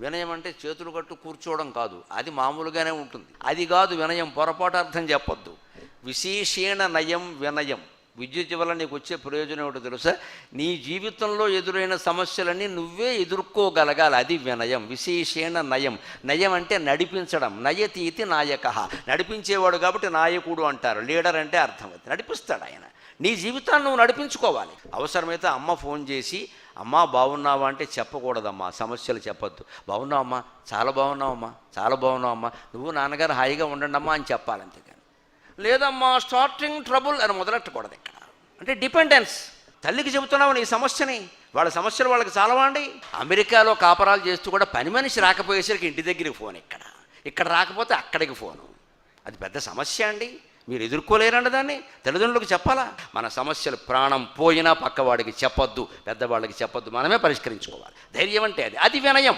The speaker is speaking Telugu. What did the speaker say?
వినయం అంటే చేతులు కట్టు కూర్చోవడం కాదు, అది మామూలుగానే ఉంటుంది. అది కాదు వినయం, పొరపాటు అర్థం చెప్పొద్దు. విశేషేణ నయం వినయం. విద్యుత్ వల్ల నీకు వచ్చే ప్రయోజనం ఏమిటో తెలుసా? నీ జీవితంలో ఎదురైన సమస్యలన్నీ నువ్వే ఎదుర్కోగలగాలి, అది వినయం. విశేషేణ నయం. నయం అంటే నడిపించడం. నయతీతి నాయక, నడిపించేవాడు కాబట్టి నాయకుడు అంటారు. లీడర్ అంటే అర్థం, అది నడిపిస్తాడు ఆయన. నీ జీవితాన్ని నువ్వు నడిపించుకోవాలి. అవసరమైతే అమ్మ ఫోన్ చేసి అమ్మా బాగున్నావా అంటే చెప్పకూడదమ్మా, సమస్యలు చెప్పొద్దు. బాగున్నావమ్మా, చాలా బాగున్నావమ్మా, చాలా బాగున్నావమ్మా, నువ్వు నాన్నగారు హాయిగా ఉండండి అమ్మా అని చెప్పాలి, అంతేగాని లేదమ్మా స్టార్టింగ్ ట్రబుల్ అని మొదలెట్టకూడదు ఇక్కడ. అంటే డిపెండెన్స్. తల్లికి చెబుతున్నావు నీ సమస్యని, వాళ్ళ సమస్యలు వాళ్ళకి చాలవండి. అమెరికాలో కాపరాలు చేస్తూ కూడా పని మనిషి రాకపోయేసరికి ఇంటి దగ్గరికి ఫోన్, ఇక్కడ రాకపోతే అక్కడికి ఫోను. అది పెద్ద సమస్య అండి, మీరు ఎదుర్కోలేరండి దాన్ని. తల్లిదండ్రులకు చెప్పాలా? మన సమస్యలు ప్రాణం పోయినా పక్కవాడికి చెప్పొద్దు, పెద్దవాళ్ళకి చెప్పొద్దు, మనమే పరిష్కరించుకోవాలి. ధైర్యం అంటే అది వినయం.